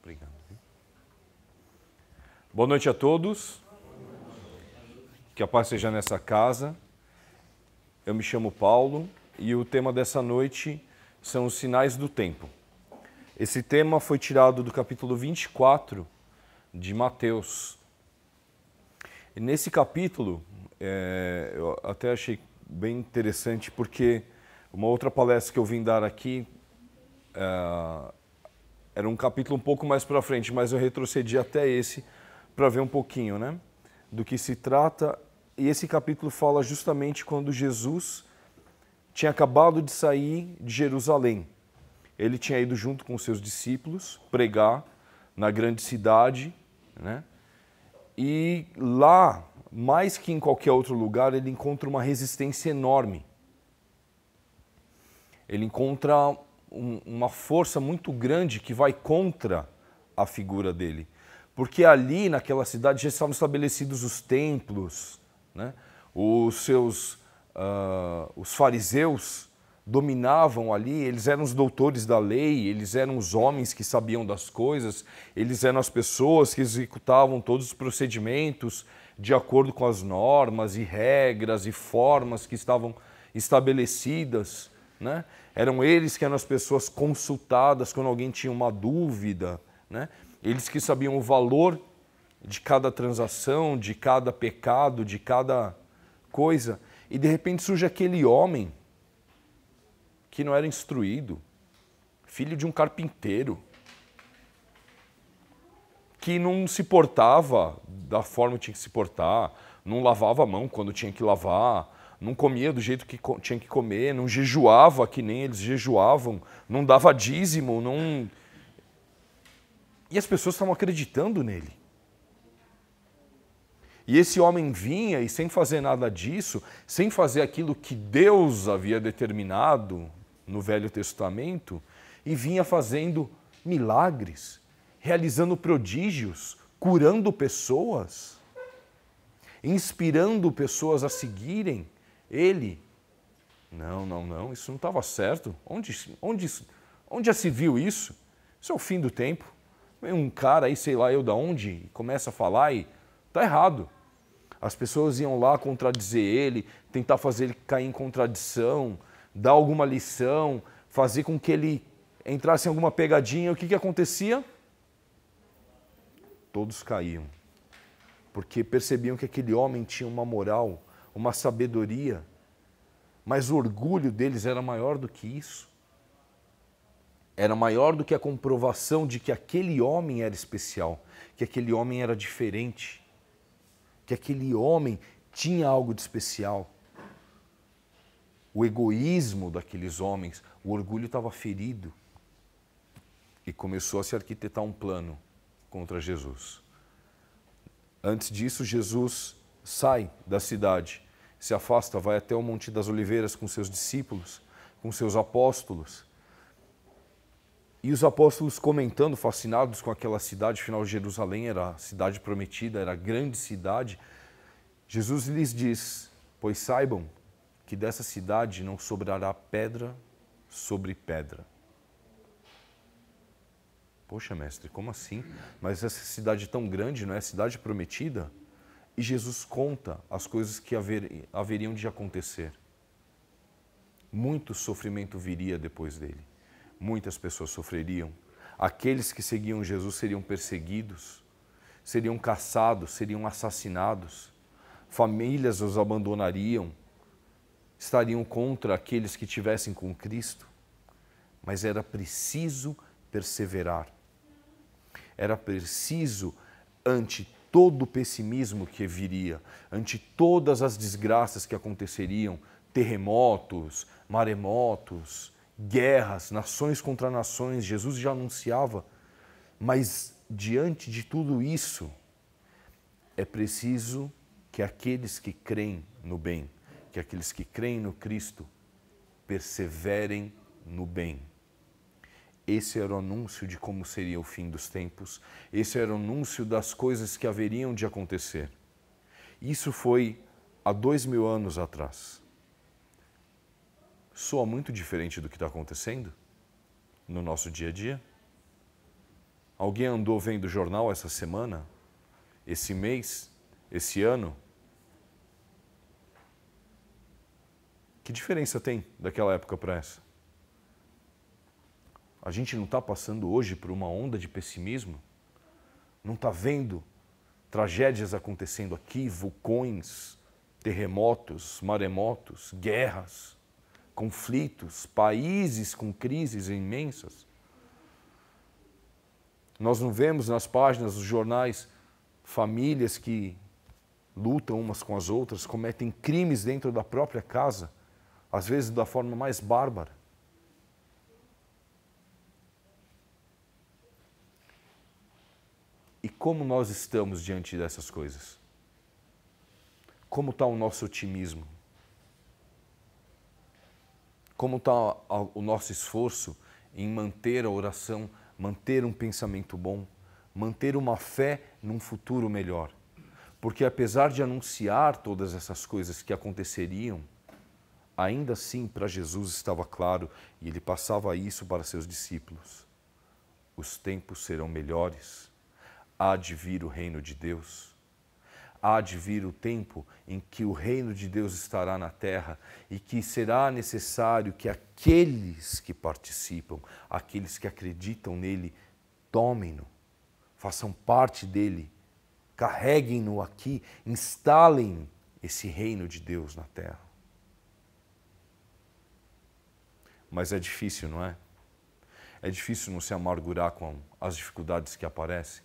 Obrigado. Boa noite a todos. Que a paz seja nessa casa. Eu me chamo Paulo e o tema dessa noite são os sinais do tempo. Esse tema foi tirado do capítulo 24 de Mateus. E nesse capítulo, eu até achei bem interessante porque uma outra palestra que eu vim dar aqui era um capítulo um pouco mais para frente, mas eu retrocedi até esse para ver um pouquinho, né, do que se trata. E esse capítulo fala justamente quando Jesus tinha acabado de sair de Jerusalém. Ele tinha ido junto com os seus discípulos pregar na grande cidade, né? E lá, mais que em qualquer outro lugar, ele encontra uma resistência enorme. Ele encontra uma força muito grande que vai contra a figura dele. Porque ali, naquela cidade, já estavam estabelecidos os templos, né? Os fariseus dominavam ali, eles eram os doutores da lei, eles eram os homens que sabiam das coisas, eles eram as pessoas que executavam todos os procedimentos de acordo com as normas e regras e formas que estavam estabelecidas, né? Eram eles que eram as pessoas consultadas quando alguém tinha uma dúvida, né? Eles que sabiam o valor de cada transação, de cada pecado, de cada coisa. E de repente surge aquele homem que não era instruído, filho de um carpinteiro, que não se portava da forma que tinha que se portar, não lavava a mão quando tinha que lavar, não comia do jeito que tinha que comer, não jejuava que nem eles jejuavam, não dava dízimo, não... E as pessoas estavam acreditando nele. E esse homem vinha e sem fazer nada disso, sem fazer aquilo que Deus havia determinado no Velho Testamento, e vinha fazendo milagres, realizando prodígios, curando pessoas, inspirando pessoas a seguirem ele. Não, isso não estava certo. Onde já se viu isso? Isso é o fim do tempo. Vem um cara aí, sei lá eu da onde, e começa a falar e está errado. As pessoas iam lá contradizer ele, tentar fazer ele cair em contradição, dar alguma lição, fazer com que ele entrasse em alguma pegadinha. O que acontecia? Todos caíam, porque percebiam que aquele homem tinha uma moral, uma sabedoria, mas o orgulho deles era maior do que isso. Era maior do que a comprovação de que aquele homem era especial, que aquele homem era diferente, que aquele homem tinha algo de especial. O egoísmo daqueles homens, o orgulho estava ferido e começou a se arquitetar um plano contra Jesus. Antes disso, Jesus sai da cidade, se afasta, vai até o Monte das Oliveiras com seus discípulos, com seus apóstolos. E os apóstolos comentando, fascinados com aquela cidade, afinal Jerusalém era a cidade prometida, era a grande cidade. Jesus lhes diz, pois saibam que dessa cidade não sobrará pedra sobre pedra. Poxa, mestre, como assim? Mas essa cidade tão grande não é a cidade prometida? E Jesus conta as coisas que haveriam de acontecer. Muito sofrimento viria depois dele. Muitas pessoas sofreriam. Aqueles que seguiam Jesus seriam perseguidos, seriam caçados, seriam assassinados. Famílias os abandonariam, estariam contra aqueles que estivessem com Cristo. Mas era preciso perseverar. Era preciso, ante todo o pessimismo que viria, ante todas as desgraças que aconteceriam, terremotos, maremotos, guerras, nações contra nações, Jesus já anunciava, mas diante de tudo isso, é preciso que aqueles que creem no bem, que aqueles que creem no Cristo, perseverem no bem. Esse era o anúncio de como seria o fim dos tempos, esse era o anúncio das coisas que haveriam de acontecer. Isso foi há 2000 anos atrás. Soa muito diferente do que está acontecendo no nosso dia a dia? Alguém andou vendo o jornal essa semana? Esse mês? Esse ano? Que diferença tem daquela época para essa? A gente não está passando hoje por uma onda de pessimismo? Não está vendo tragédias acontecendo aqui, vulcões, terremotos, maremotos, guerras, conflitos, países com crises imensas? Nós não vemos nas páginas dos jornais famílias que lutam umas com as outras, cometem crimes dentro da própria casa, às vezes da forma mais bárbara. E como nós estamos diante dessas coisas? Como está o nosso otimismo? Como está o nosso esforço em manter a oração, manter um pensamento bom, manter uma fé num futuro melhor? Porque apesar de anunciar todas essas coisas que aconteceriam, ainda assim para Jesus estava claro, e ele passava isso para seus discípulos: os tempos serão melhores, há de vir o reino de Deus. Há de vir o tempo em que o reino de Deus estará na terra e que será necessário que aqueles que participam, aqueles que acreditam nele, tomem-no, façam parte dele, carreguem-no aqui, instalem esse reino de Deus na terra. Mas é difícil, não é? É difícil não se amargurar com as dificuldades que aparecem.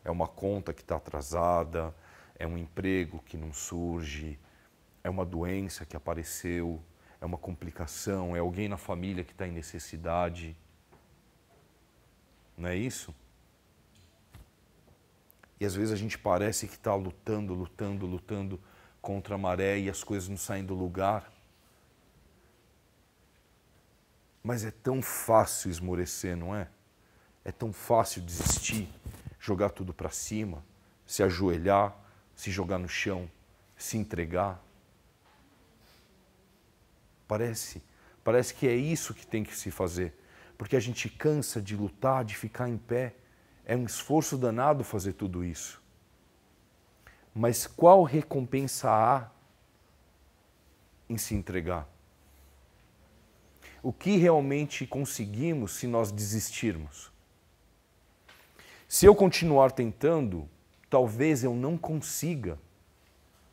É uma conta que está atrasada, é um emprego que não surge, é uma doença que apareceu, é uma complicação, é alguém na família que está em necessidade. Não é isso? E às vezes a gente parece que está lutando contra a maré e as coisas não saem do lugar. Mas é tão fácil esmorecer, não é? É tão fácil desistir, jogar tudo para cima, se ajoelhar, se jogar no chão, se entregar. Parece que é isso que tem que se fazer, porque a gente cansa de lutar, de ficar em pé. É um esforço danado fazer tudo isso. Mas qual recompensa há em se entregar? O que realmente conseguimos se nós desistirmos? Se eu continuar tentando, talvez eu não consiga,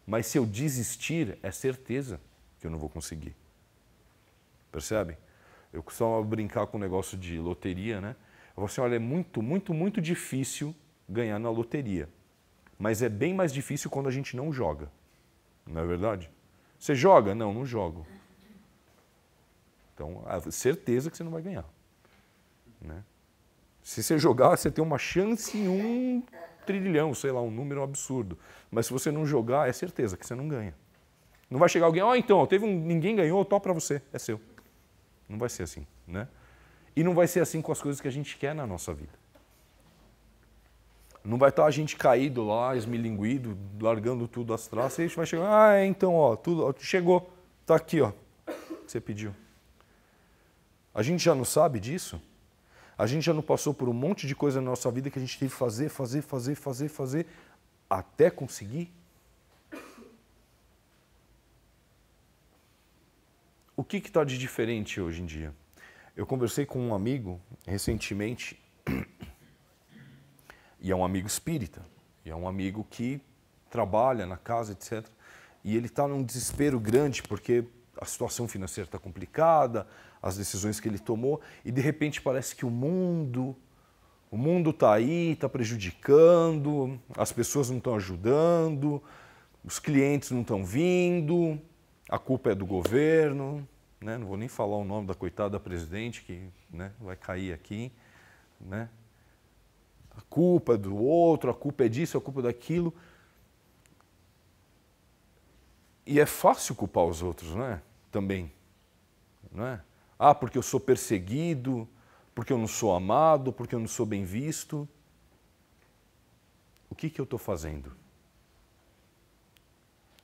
mas se eu desistir, é certeza que eu não vou conseguir. Percebe? Eu costumo brincar com o negócio de loteria, né? Eu falo assim, olha, é muito difícil ganhar na loteria, mas é bem mais difícil quando a gente não joga, não é verdade? Você joga? Não, não jogo. Então, certeza que você não vai ganhar, né? Se você jogar, você tem uma chance em 1 trilhão, sei lá, um número absurdo. Mas se você não jogar, é certeza que você não ganha. Não vai chegar alguém, então, ninguém ganhou, topa para você, é seu. Não vai ser assim, né? E não vai ser assim com as coisas que a gente quer na nossa vida. Não vai estar a gente caído lá, esmilinguido, largando tudo às traças, e a gente vai chegar, tudo chegou, está aqui, ó, que você pediu. A gente já não sabe disso? A gente já não passou por um monte de coisa na nossa vida que a gente teve que fazer, até conseguir? O que está de diferente hoje em dia? Eu conversei com um amigo recentemente, e é um amigo espírita, e é um amigo que trabalha na casa, etc. E ele está num desespero grande porque a situação financeira está complicada, as decisões que ele tomou, e de repente parece que o mundo está aí, está prejudicando, as pessoas não estão ajudando, os clientes não estão vindo, a culpa é do governo, né? Não vou nem falar o nome da coitada da presidente, que, né, vai cair aqui, né? A culpa é do outro, a culpa é disso, a culpa é daquilo. E é fácil culpar os outros, não é? Também, não é? Porque eu sou perseguido, porque eu não sou amado, porque eu não sou bem visto. O que eu estou fazendo?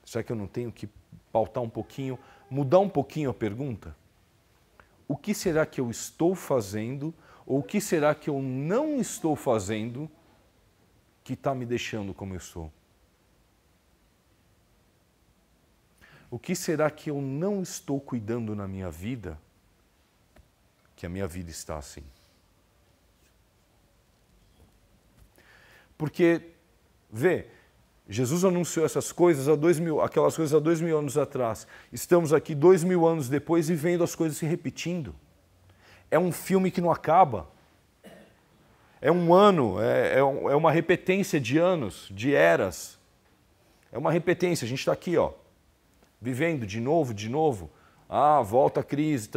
Será que eu não tenho que pautar um pouquinho, mudar um pouquinho a pergunta? O que será que eu estou fazendo Ou o que será que eu não estou fazendo que está me deixando como eu sou? O que será que eu não estou cuidando na minha vida que a minha vida está assim? Porque, vê, Jesus anunciou essas coisas aquelas coisas há 2000 anos atrás. Estamos aqui 2000 anos depois e vendo as coisas se repetindo. É um filme que não acaba. É um ano, é uma repetência de anos, de eras. É uma repetência. A gente está aqui, ó, vivendo de novo, de novo. Ah, volta a crise,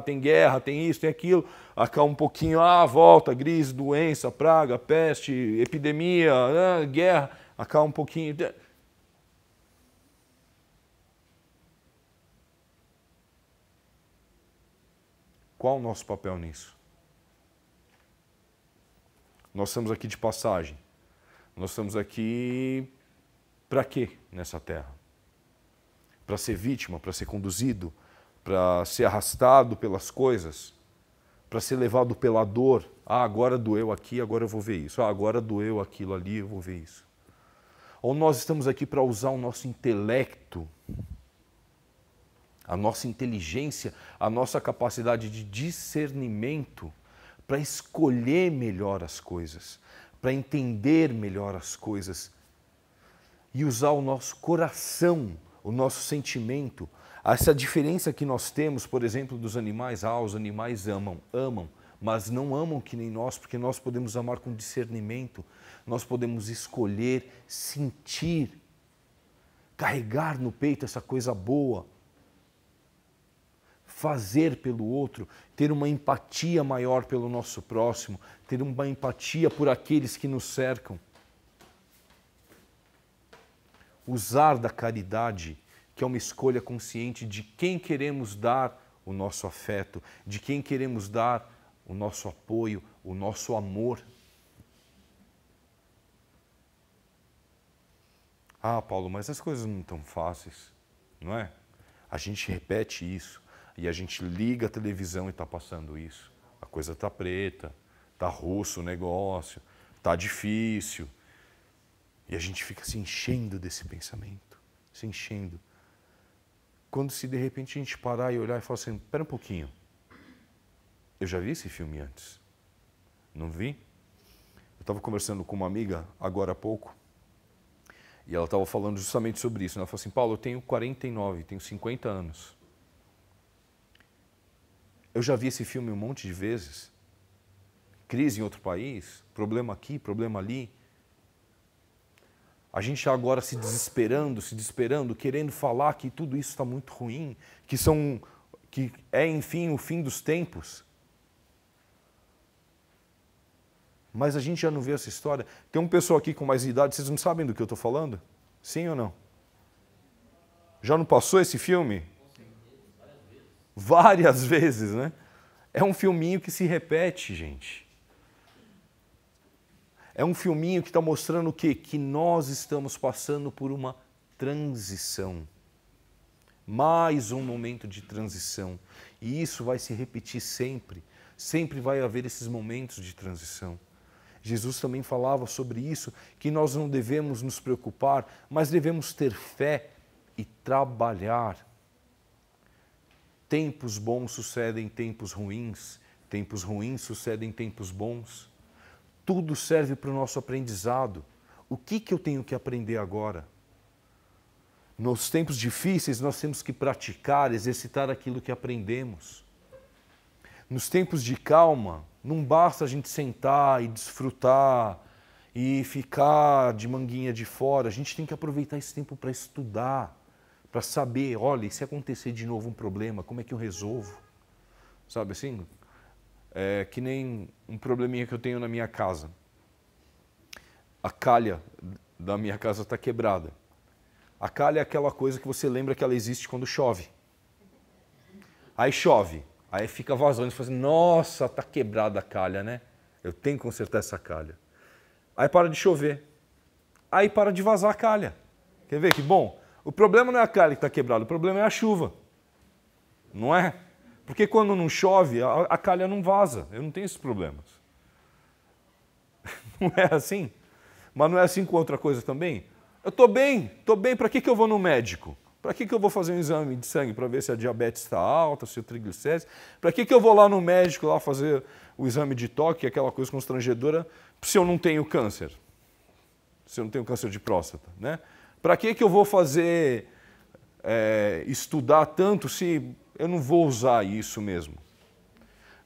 tem guerra, tem isso, tem aquilo. Acalma um pouquinho, volta, crise, doença, praga, peste, epidemia, guerra. Acalma um pouquinho. Qual o nosso papel nisso? Nós estamos aqui de passagem. Nós estamos aqui para quê nessa terra? Para ser vítima, para ser conduzido, para ser arrastado pelas coisas, para ser levado pela dor. Agora doeu aqui, agora eu vou ver isso. Agora doeu aquilo ali, eu vou ver isso. Ou nós estamos aqui para usar o nosso intelecto, a nossa inteligência, a nossa capacidade de discernimento para escolher melhor as coisas, para entender melhor as coisas e usar o nosso coração, o nosso sentimento. Essa diferença que nós temos, por exemplo, dos animais. Os animais amam, mas não amam que nem nós, porque nós podemos amar com discernimento, nós podemos escolher, sentir, carregar no peito essa coisa boa, fazer pelo outro, ter uma empatia maior pelo nosso próximo, ter uma empatia por aqueles que nos cercam. Usar da caridade, que é uma escolha consciente de quem queremos dar o nosso afeto, de quem queremos dar o nosso apoio, o nosso amor. Paulo, mas as coisas não estão fáceis, não é? A gente repete isso e a gente liga a televisão e está passando isso. A coisa está preta, está russo o negócio, está difícil. E a gente fica se enchendo desse pensamento, se enchendo. Quando se de repente a gente parar e olhar e falar assim, espera um pouquinho, eu já vi esse filme antes, não vi? Eu estava conversando com uma amiga agora há pouco, e ela estava falando justamente sobre isso. Ela falou assim, Paulo, eu tenho 49, tenho 50 anos. Eu já vi esse filme um monte de vezes. Crise em outro país, problema aqui, problema ali. A gente agora se desesperando, querendo falar que tudo isso está muito ruim, que é, enfim, o fim dos tempos. Mas a gente já não vê essa história. Tem um pessoal aqui com mais idade, vocês não sabem do que eu estou falando? Sim ou não? Já não passou esse filme? Várias vezes, né? É um filminho que se repete, gente. É um filminho que está mostrando o quê? Que nós estamos passando por uma transição. Mais um momento de transição. E isso vai se repetir sempre. Sempre vai haver esses momentos de transição. Jesus também falava sobre isso, que nós não devemos nos preocupar, mas devemos ter fé e trabalhar. Tempos bons sucedem tempos ruins sucedem tempos bons. Tudo serve para o nosso aprendizado. O que eu tenho que aprender agora? Nos tempos difíceis, nós temos que praticar, exercitar aquilo que aprendemos. Nos tempos de calma, não basta a gente sentar e desfrutar e ficar de manguinha de fora. A gente tem que aproveitar esse tempo para estudar, para saber, olha, e se acontecer de novo um problema, como é que eu resolvo? Sabe assim? É que nem um probleminha que eu tenho na minha casa. A calha da minha casa está quebrada. A calha é aquela coisa que você lembra que ela existe quando chove. Aí chove. Aí fica vazando e fala assim, nossa, tá quebrada a calha, né? Eu tenho que consertar essa calha. Aí para de chover. Aí para de vazar a calha. Quer ver que bom? O problema não é a calha que está quebrada, o problema é a chuva. Não é? Porque quando não chove, a calha não vaza. Eu não tenho esses problemas. Não é assim? Mas não é assim com outra coisa também? Eu estou bem, para que eu vou no médico? Para que eu vou fazer um exame de sangue para ver se a diabetes está alta, se o triglicérides? Para que eu vou lá no médico lá fazer o exame de toque, aquela coisa constrangedora, se eu não tenho câncer? Se eu não tenho câncer de próstata, né? Para que eu vou fazer, estudar tanto se eu não vou usar isso mesmo?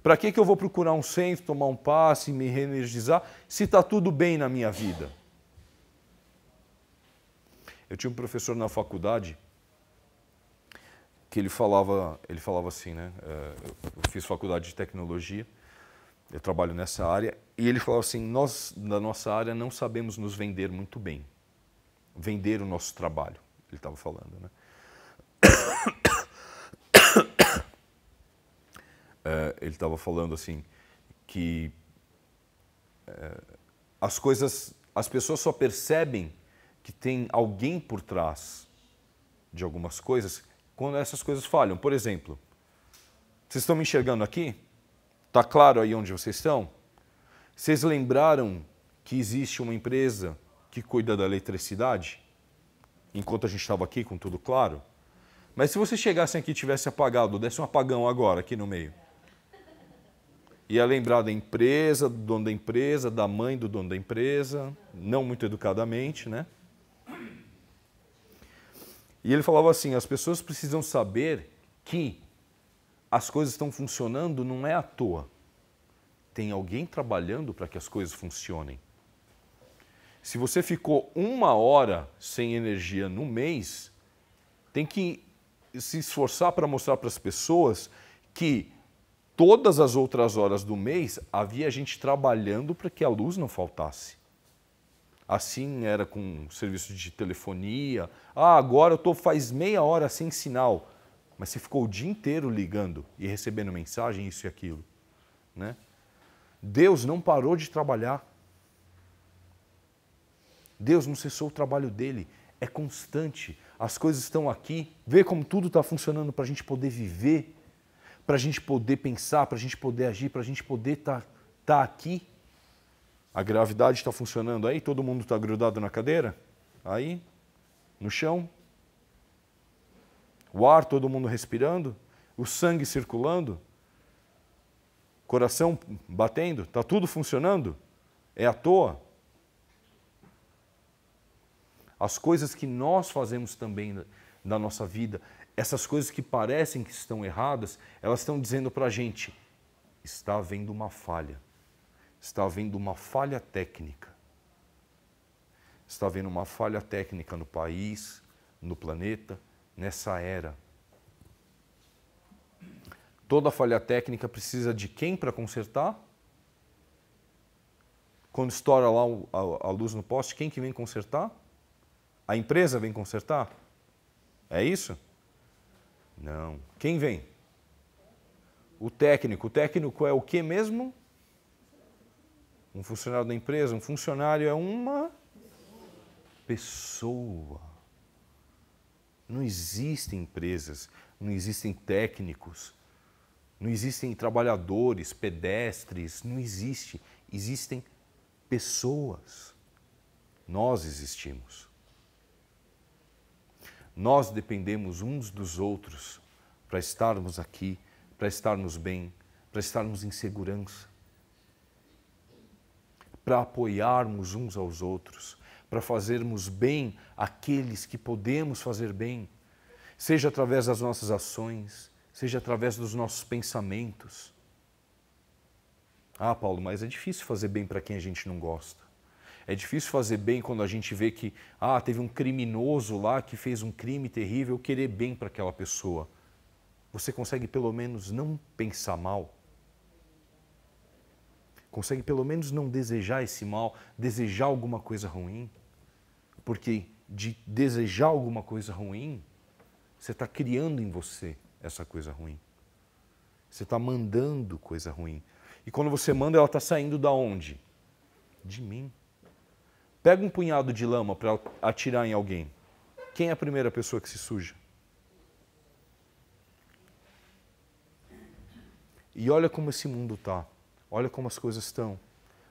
Para que eu vou procurar um centro, tomar um passe, me reenergizar, se está tudo bem na minha vida? Eu tinha um professor na faculdade que ele falava assim, né? Eu fiz faculdade de tecnologia, eu trabalho nessa área, e ele falava assim, nós, na nossa área, não sabemos nos vender muito bem. Vender o nosso trabalho, ele estava falando, né? Ele estava falando assim, que as pessoas só percebem que tem alguém por trás de algumas coisas quando essas coisas falham. Por exemplo, vocês estão me enxergando aqui? Está claro aí onde vocês estão? Vocês lembraram que existe uma empresa que cuida da eletricidade? Enquanto a gente estava aqui com tudo claro? Mas se vocês chegassem aqui e tivesse apagado, desse um apagão agora aqui no meio, ia lembrar da empresa, do dono da empresa, da mãe do dono da empresa, não muito educadamente, né? E ele falava assim, as pessoas precisam saber que as coisas estão funcionando não é à toa. Tem alguém trabalhando para que as coisas funcionem. Se você ficou 1 hora sem energia no mês, tem que se esforçar para mostrar para as pessoas que todas as outras horas do mês havia gente trabalhando para que a luz não faltasse. Assim era com serviço de telefonia. Agora eu estou faz meia hora sem sinal. Mas você ficou o dia inteiro ligando e recebendo mensagem, isso e aquilo, né? Deus não parou de trabalhar. Deus não cessou o trabalho dele. É constante. As coisas estão aqui. Vê como tudo está funcionando para a gente poder viver, para a gente poder pensar, para a gente poder agir, para a gente poder tá aqui. A gravidade está funcionando aí? Todo mundo está grudado na cadeira? Aí? No chão? O ar, todo mundo respirando? O sangue circulando? Coração batendo? Está tudo funcionando? É à toa? As coisas que nós fazemos também na nossa vida, essas coisas que parecem que estão erradas, elas estão dizendo para a gente, está havendo uma falha. Está havendo uma falha técnica. Está havendo uma falha técnica no país, no planeta, nessa era. Toda falha técnica precisa de quem para consertar? Quando estoura lá a luz no poste, quem que vem consertar? A empresa vem consertar? É isso? Não. Quem vem? O técnico. O técnico é o que mesmo? Um funcionário da empresa. Um funcionário é uma pessoa. Não existem empresas, não existem técnicos, não existem trabalhadores, pedestres, não existe. Existem pessoas. Nós existimos. Nós dependemos uns dos outros para estarmos aqui, para estarmos bem, para estarmos em segurança, para apoiarmos uns aos outros, para fazermos bem àqueles que podemos fazer bem, seja através das nossas ações, seja através dos nossos pensamentos. Ah, Paulo, mas é difícil fazer bem para quem a gente não gosta. É difícil fazer bem quando a gente vê que teve um criminoso lá que fez um crime terrível, querer bem para aquela pessoa. Você consegue pelo menos não pensar mal? Consegue pelo menos não desejar esse mal, desejar alguma coisa ruim? Porque de desejar alguma coisa ruim, você está criando em você essa coisa ruim. Você está mandando coisa ruim. E quando você manda, ela está saindo da onde? De mim. Pega um punhado de lama para atirar em alguém. Quem é a primeira pessoa que se suja? E olha como esse mundo está, olha como as coisas estão,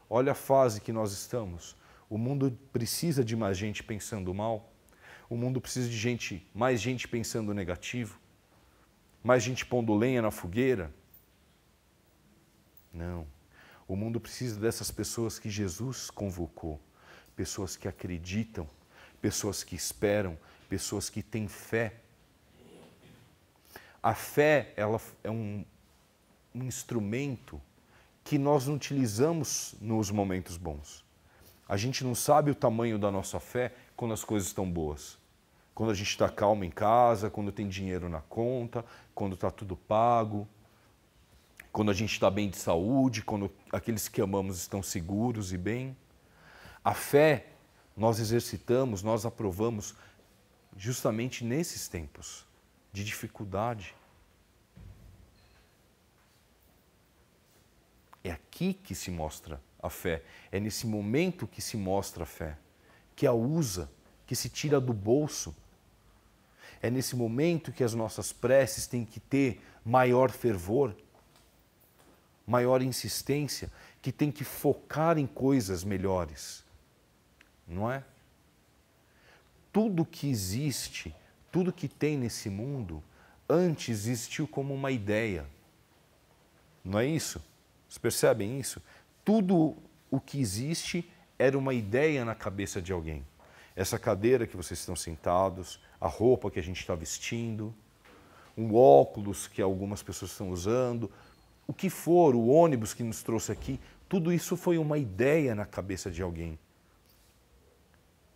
olha a fase que nós estamos. O mundo precisa de mais gente pensando mal, o mundo precisa de mais gente pensando negativo, mais gente pondo lenha na fogueira. Não, o mundo precisa dessas pessoas que Jesus convocou, pessoas que acreditam, pessoas que esperam, pessoas que têm fé. A fé, ela é um instrumento que nós não utilizamos nos momentos bons. A gente não sabe o tamanho da nossa fé quando as coisas estão boas. Quando a gente está calmo em casa, quando tem dinheiro na conta, quando está tudo pago, quando a gente está bem de saúde, quando aqueles que amamos estão seguros e bem. A fé nós exercitamos, nós aprovamos justamente nesses tempos de dificuldade. É aqui que se mostra a fé, é nesse momento que se mostra a fé, que a usa, que se tira do bolso. É nesse momento que as nossas preces têm que ter maior fervor, maior insistência, que tem que focar em coisas melhores, não é? Tudo que existe, tudo que tem nesse mundo, antes existiu como uma ideia, não é isso? Vocês percebem isso? Tudo o que existe era uma ideia na cabeça de alguém. Essa cadeira que vocês estão sentados, a roupa que a gente está vestindo, um óculos que algumas pessoas estão usando, o que for, o ônibus que nos trouxe aqui, tudo isso foi uma ideia na cabeça de alguém.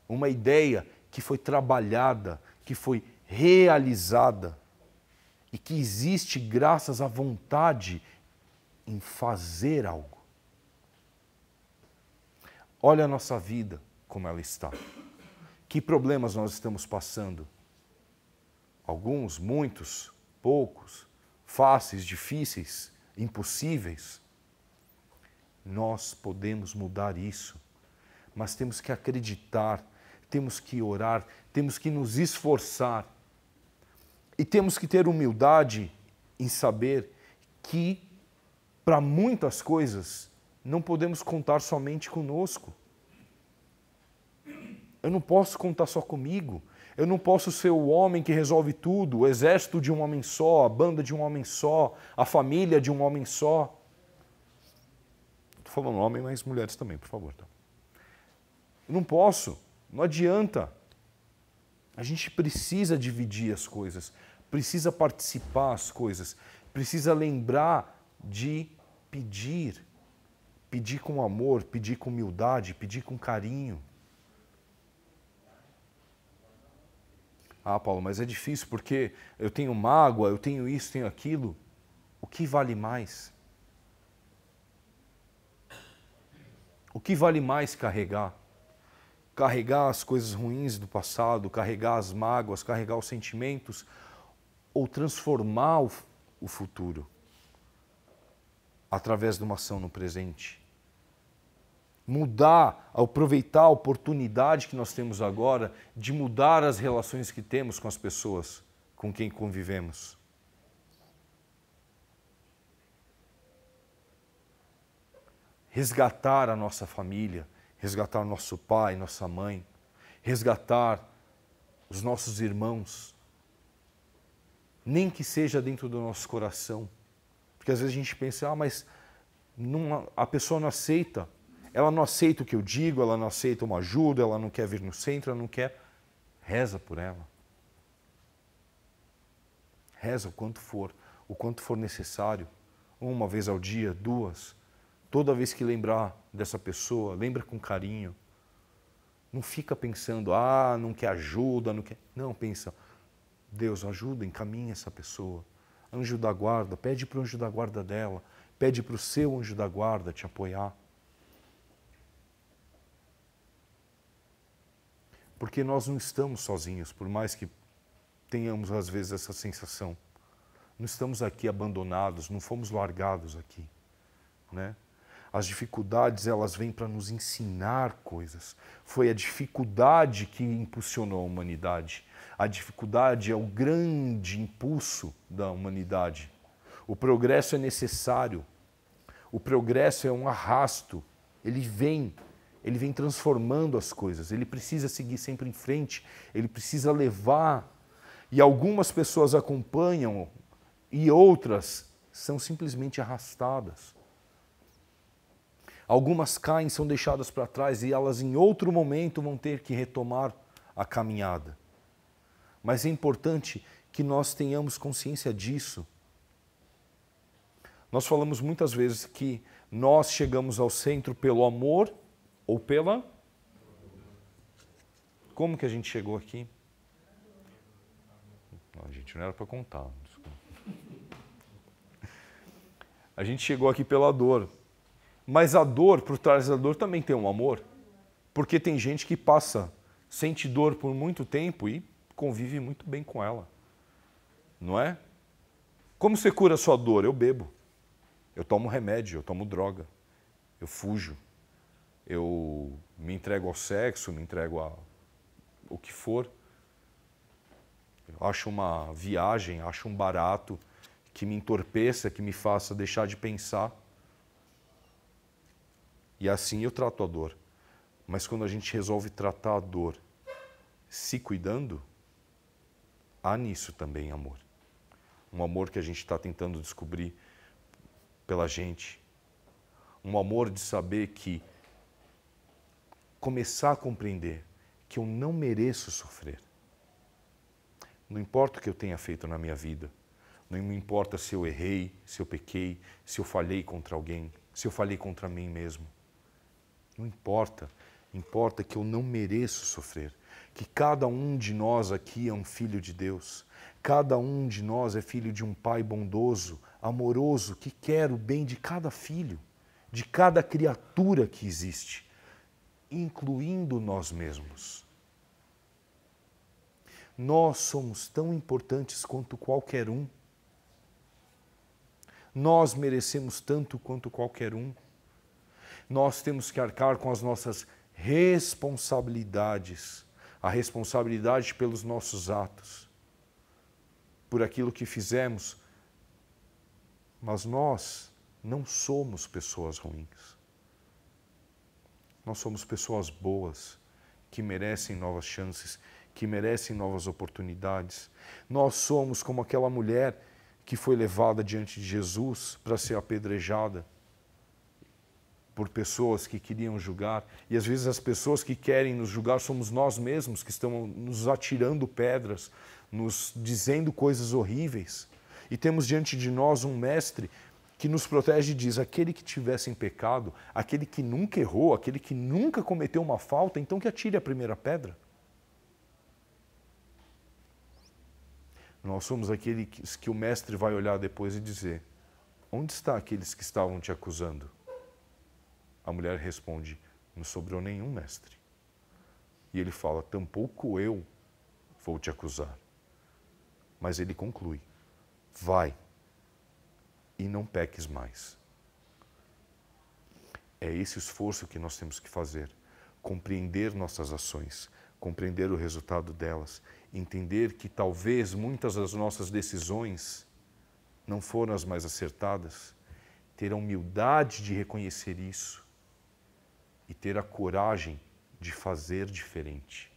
Uma ideia que foi trabalhada, que foi realizada e que existe graças à vontade em fazer algo. Olha a nossa vida, como ela está. Que problemas nós estamos passando? Alguns, muitos, poucos, fáceis, difíceis, impossíveis. Nós podemos mudar isso, mas temos que acreditar, temos que orar, temos que nos esforçar e temos que ter humildade em saber que para muitas coisas não podemos contar somente conosco. Eu não posso contar só comigo. Eu não posso ser o homem que resolve tudo, o exército de um homem só, a banda de um homem só, a família de um homem só. Estou falando homem, mas mulheres também, por favor. Tá? Eu não posso, não adianta. A gente precisa dividir as coisas, precisa participar as coisas, precisa lembrar de pedir. Pedir com amor, pedir com humildade, pedir com carinho. Ah, Paulo, mas é difícil porque eu tenho mágoa, eu tenho isso, tenho aquilo. O que vale mais? O que vale mais carregar? Carregar as coisas ruins do passado, carregar as mágoas, carregar os sentimentos, ou transformar o futuro através de uma ação no presente? Mudar, aproveitar a oportunidade que nós temos agora de mudar as relações que temos com as pessoas com quem convivemos. Resgatar a nossa família, resgatar nosso pai, nossa mãe, resgatar os nossos irmãos, nem que seja dentro do nosso coração. Porque às vezes a gente pensa, mas a pessoa não aceita. Ela não aceita o que eu digo, ela não aceita uma ajuda, ela não quer vir no centro, ela não quer. Reza por ela. Reza o quanto for necessário. Uma vez ao dia, duas. Toda vez que lembrar dessa pessoa, lembra com carinho. Não fica pensando, não quer ajuda, não quer. Não, pensa, Deus, ajuda, encaminha essa pessoa. Anjo da guarda, pede para o anjo da guarda dela, pede para o seu anjo da guarda te apoiar. Porque nós não estamos sozinhos, por mais que tenhamos às vezes essa sensação. Não estamos aqui abandonados, não fomos largados aqui, né? As dificuldades, elas vêm para nos ensinar coisas. Foi a dificuldade que impulsionou a humanidade. A dificuldade é o grande impulso da humanidade. O progresso é necessário. O progresso é um arrasto. Ele vem transformando as coisas. Ele precisa seguir sempre em frente. Ele precisa levar. E algumas pessoas acompanham e outras são simplesmente arrastadas. Algumas caem, são deixadas para trás e elas em outro momento vão ter que retomar a caminhada. Mas é importante que nós tenhamos consciência disso. Nós falamos muitas vezes que nós chegamos ao centro pelo amor ou pela... Como que a gente chegou aqui? Não, gente, não era para contar. Desculpa. A gente chegou aqui pela dor. Mas a dor, por trás da dor, também tem um amor. Porque tem gente que sente dor por muito tempo e convive muito bem com ela. Não é? Como você cura a sua dor? Eu bebo. Eu tomo remédio, eu tomo droga. Eu fujo. Eu me entrego ao sexo, me entrego a o que for. Eu acho uma viagem, acho um barato que me entorpeça, que me faça deixar de pensar. E assim eu trato a dor. Mas quando a gente resolve tratar a dor se cuidando, há nisso também amor. Um amor que a gente está tentando descobrir pela gente. Um amor de saber que começar a compreender que eu não mereço sofrer. Não importa o que eu tenha feito na minha vida. Não me importa se eu errei, se eu pequei, se eu falhei contra alguém, se eu falhei contra mim mesmo. Não importa. Importa que eu não mereço sofrer. Que cada um de nós aqui é um filho de Deus. Cada um de nós é filho de um pai bondoso, amoroso, que quer o bem de cada filho, de cada criatura que existe, incluindo nós mesmos. Nós somos tão importantes quanto qualquer um. Nós merecemos tanto quanto qualquer um. Nós temos que arcar com as nossas responsabilidades, a responsabilidade pelos nossos atos, por aquilo que fizemos. Mas nós não somos pessoas ruins. Nós somos pessoas boas, que merecem novas chances, que merecem novas oportunidades. Nós somos como aquela mulher que foi levada diante de Jesus para ser apedrejada por pessoas que queriam julgar. E às vezes as pessoas que querem nos julgar somos nós mesmos, que estão nos atirando pedras, nos dizendo coisas horríveis. E temos diante de nós um mestre que nos protege e diz: aquele que tiver sem pecado, aquele que nunca errou, aquele que nunca cometeu uma falta, então que atire a primeira pedra. Nós somos aqueles que o mestre vai olhar depois e dizer: onde estão aqueles que estavam te acusando? A mulher responde: não sobrou nenhum, mestre. E ele fala: tampouco eu vou te acusar. Mas ele conclui: vai e não peques mais. É esse esforço que nós temos que fazer. Compreender nossas ações, compreender o resultado delas, entender que talvez muitas das nossas decisões não foram as mais acertadas, ter a humildade de reconhecer isso e ter a coragem de fazer diferente.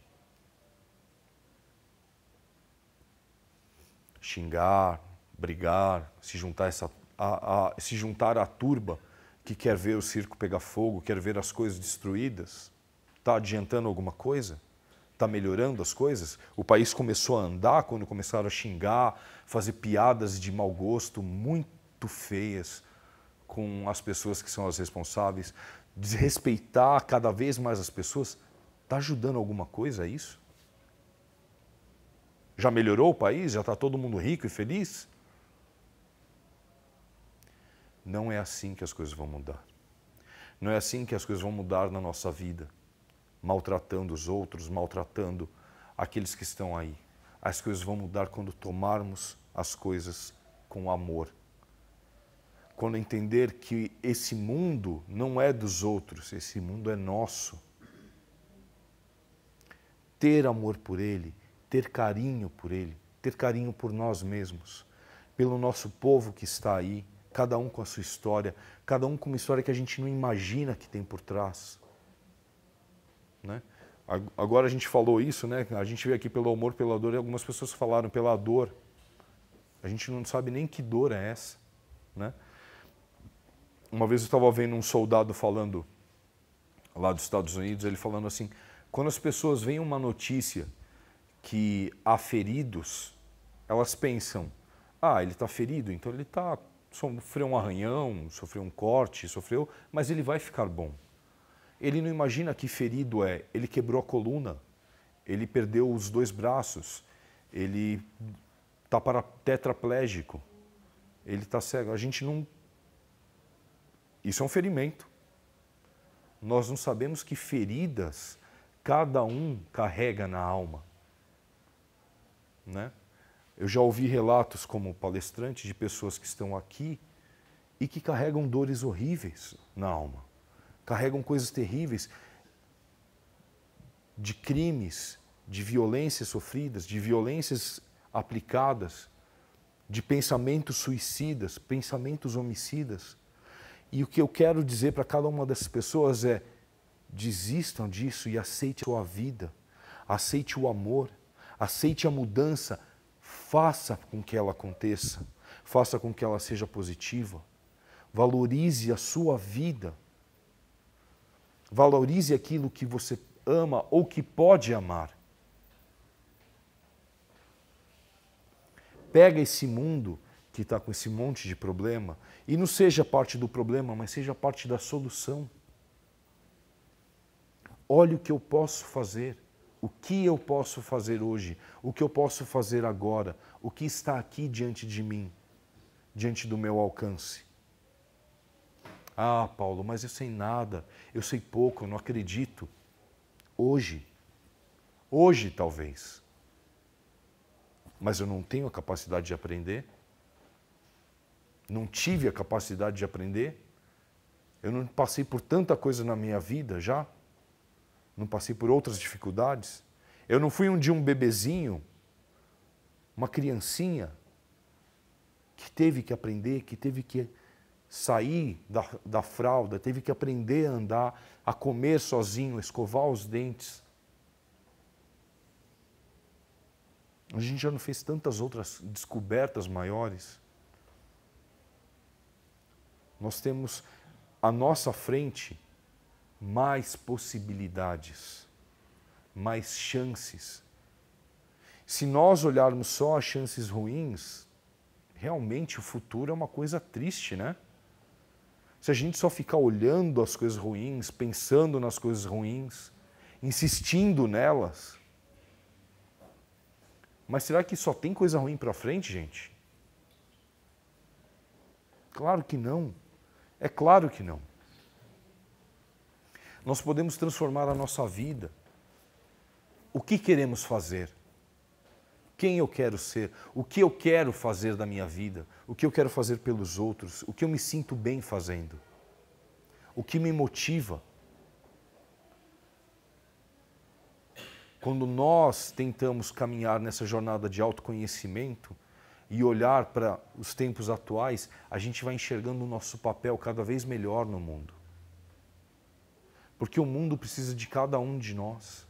Xingar, brigar, se juntar à turba que quer ver o circo pegar fogo, quer ver as coisas destruídas, está adiantando alguma coisa? Está melhorando as coisas? O país começou a andar quando começaram a xingar, fazer piadas de mau gosto muito feias com as pessoas que são as responsáveis, desrespeitar cada vez mais as pessoas. Está ajudando alguma coisa a isso? Já melhorou o país? Já está todo mundo rico e feliz? Não é assim que as coisas vão mudar. Não é assim que as coisas vão mudar na nossa vida, maltratando os outros, maltratando aqueles que estão aí. As coisas vão mudar quando tomarmos as coisas com amor. Quando entender que esse mundo não é dos outros, esse mundo é nosso. Ter amor por ele, ter carinho por ele, ter carinho por nós mesmos, pelo nosso povo que está aí, cada um com a sua história, cada um com uma história que a gente não imagina que tem por trás. Né? Agora a gente falou isso, né? A gente veio aqui pelo amor, pela dor, e algumas pessoas falaram pela dor. A gente não sabe nem que dor é essa. Né? Uma vez eu estava vendo um soldado falando, lá dos Estados Unidos, ele falando assim, quando as pessoas veem uma notícia que há feridos, elas pensam, ele está ferido, então ele sofreu um arranhão, sofreu um corte, mas ele vai ficar bom. Ele não imagina que ferido é, ele quebrou a coluna, ele perdeu os 2 braços, ele está tetraplégico, ele está cego. A gente não... Isso é um ferimento. Nós não sabemos que feridas cada um carrega na alma. Né? Eu já ouvi relatos como palestrante de pessoas que estão aqui e que carregam dores horríveis na alma. Carregam coisas terríveis, de crimes, de violências sofridas, de violências aplicadas, de pensamentos suicidas, pensamentos homicidas. E o que eu quero dizer para cada uma dessas pessoas é: desistam disso e aceite a sua vida, aceite o amor, aceite a mudança, faça com que ela aconteça, faça com que ela seja positiva, valorize a sua vida. Valorize aquilo que você ama ou que pode amar. Pega esse mundo que está com esse monte de problema e não seja parte do problema, mas seja parte da solução. Olhe o que eu posso fazer, o que eu posso fazer hoje, o que eu posso fazer agora, o que está aqui diante de mim, diante do meu alcance. Paulo, mas eu sei nada, eu sei pouco, eu não acredito. Hoje talvez. Mas eu não tenho a capacidade de aprender? Não tive a capacidade de aprender? Eu não passei por tanta coisa na minha vida já? Não passei por outras dificuldades? Eu não fui um dia um bebezinho, uma criancinha, que teve que aprender, que teve que sair da fralda, teve que aprender a andar, a comer sozinho, a escovar os dentes. A gente já não fez tantas outras descobertas maiores. Nós temos à nossa frente mais possibilidades, mais chances. Se nós olharmos só as chances ruins, realmente o futuro é uma coisa triste, né? Se a gente só ficar olhando as coisas ruins, pensando nas coisas ruins, insistindo nelas. Mas será que só tem coisa ruim para frente, gente? Claro que não. É claro que não. Nós podemos transformar a nossa vida. O que queremos fazer? Quem eu quero ser? O que eu quero fazer da minha vida? O que eu quero fazer pelos outros? O que eu me sinto bem fazendo? O que me motiva? Quando nós tentamos caminhar nessa jornada de autoconhecimento e olhar para os tempos atuais, a gente vai enxergando o nosso papel cada vez melhor no mundo. Porque o mundo precisa de cada um de nós.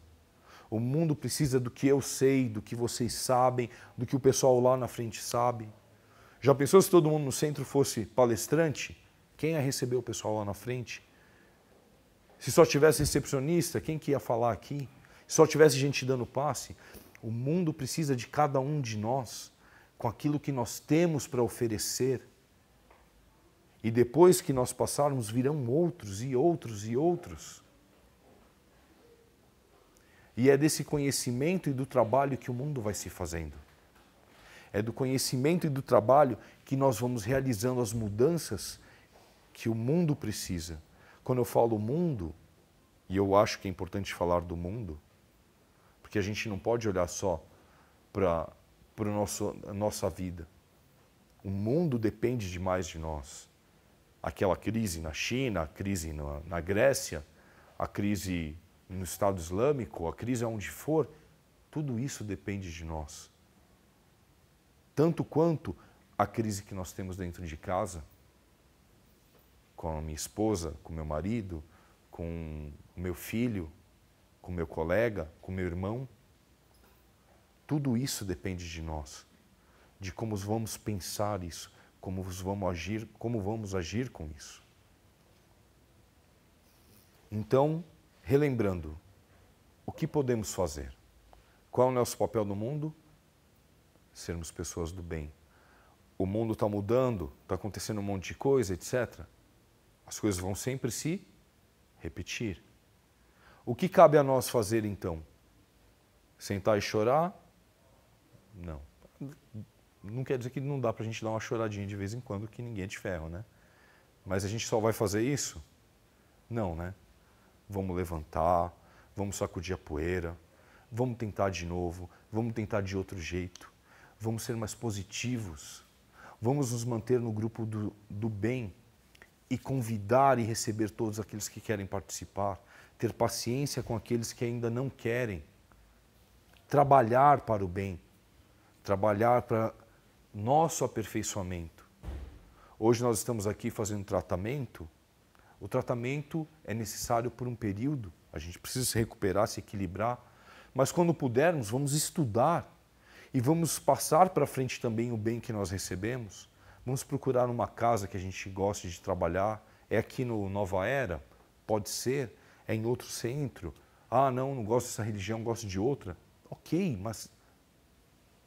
O mundo precisa do que eu sei, do que vocês sabem, do que o pessoal lá na frente sabe. Já pensou se todo mundo no centro fosse palestrante? Quem ia receber o pessoal lá na frente? Se só tivesse recepcionista, quem que ia falar aqui? Se só tivesse gente dando passe? O mundo precisa de cada um de nós, com aquilo que nós temos para oferecer. E depois que nós passarmos, virão outros e outros e outros. E é desse conhecimento e do trabalho que o mundo vai se fazendo. É do conhecimento e do trabalho que nós vamos realizando as mudanças que o mundo precisa. Quando eu falo mundo, e eu acho que é importante falar do mundo, porque a gente não pode olhar só para a nossa vida. O mundo depende demais de nós. Aquela crise na China, a crise na Grécia, a crise no Estado Islâmico, a crise aonde for, tudo isso depende de nós. Tanto quanto a crise que nós temos dentro de casa, com a minha esposa, com o meu marido, com o meu filho, com o meu colega, com o meu irmão, tudo isso depende de nós, de como vamos pensar isso, como vamos agir com isso. Então, relembrando, o que podemos fazer? Qual é o nosso papel no mundo? Sermos pessoas do bem. O mundo está mudando, está acontecendo um monte de coisa, etc. As coisas vão sempre se repetir. O que cabe a nós fazer então? Sentar e chorar? Não. Não quer dizer que não dá para a gente dar uma choradinha de vez em quando, que ninguém é de ferro, né? Mas a gente só vai fazer isso? Não, né? Vamos levantar, vamos sacudir a poeira, vamos tentar de novo, vamos tentar de outro jeito, vamos ser mais positivos, vamos nos manter no grupo do bem e convidar e receber todos aqueles que querem participar, ter paciência com aqueles que ainda não querem, trabalhar para o bem, trabalhar para nosso aperfeiçoamento. Hoje nós estamos aqui fazendo tratamento. O tratamento é necessário por um período, a gente precisa se recuperar, se equilibrar, mas quando pudermos, vamos estudar e vamos passar para frente também o bem que nós recebemos. Vamos procurar uma casa que a gente goste de trabalhar. É aqui no Nova Era? Pode ser. É em outro centro. Ah, não gosto dessa religião, gosto de outra. Ok, mas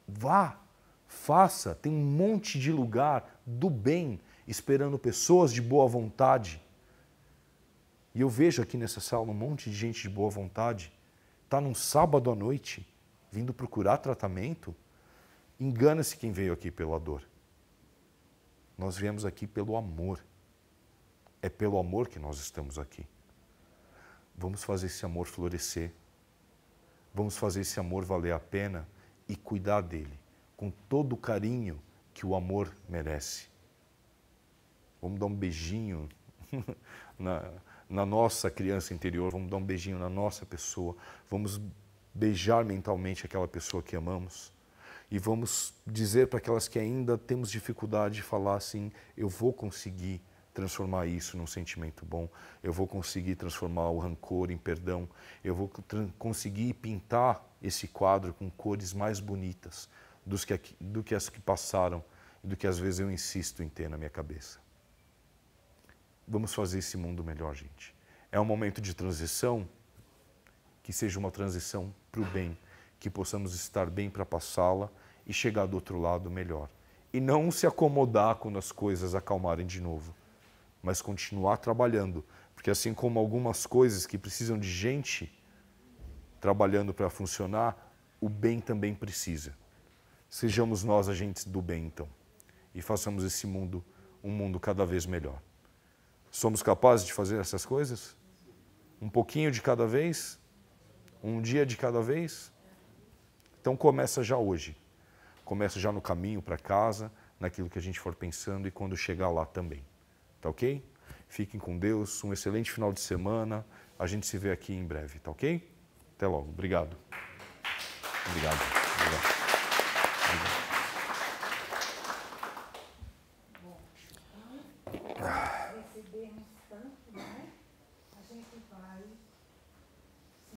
vá, faça. Tem um monte de lugar do bem esperando pessoas de boa vontade. E eu vejo aqui nessa sala um monte de gente de boa vontade. Está num sábado à noite, vindo procurar tratamento. Engana-se quem veio aqui pela dor. Nós viemos aqui pelo amor. É pelo amor que nós estamos aqui. Vamos fazer esse amor florescer. Vamos fazer esse amor valer a pena e cuidar dele com todo o carinho que o amor merece. Vamos dar um beijinho na nossa criança interior, vamos dar um beijinho na nossa pessoa, vamos beijar mentalmente aquela pessoa que amamos e vamos dizer para aquelas que ainda temos dificuldade de falar assim, eu vou conseguir transformar isso num sentimento bom, eu vou conseguir transformar o rancor em perdão, eu vou conseguir pintar esse quadro com cores mais bonitas do que as que passaram e do que às vezes eu insisto em ter na minha cabeça. Vamos fazer esse mundo melhor, gente. É um momento de transição, que seja uma transição para o bem, que possamos estar bem para passá-la e chegar do outro lado melhor. E não se acomodar quando as coisas acalmarem de novo, mas continuar trabalhando, porque assim como algumas coisas que precisam de gente trabalhando para funcionar, o bem também precisa. Sejamos nós agentes do bem, então, e façamos esse mundo um mundo cada vez melhor. Somos capazes de fazer essas coisas? Um pouquinho de cada vez? Um dia de cada vez? Então começa já hoje. Começa já no caminho para casa, naquilo que a gente for pensando e quando chegar lá também. Tá ok? Fiquem com Deus, um excelente final de semana. A gente se vê aqui em breve, tá ok? Até logo. Obrigado. Obrigado.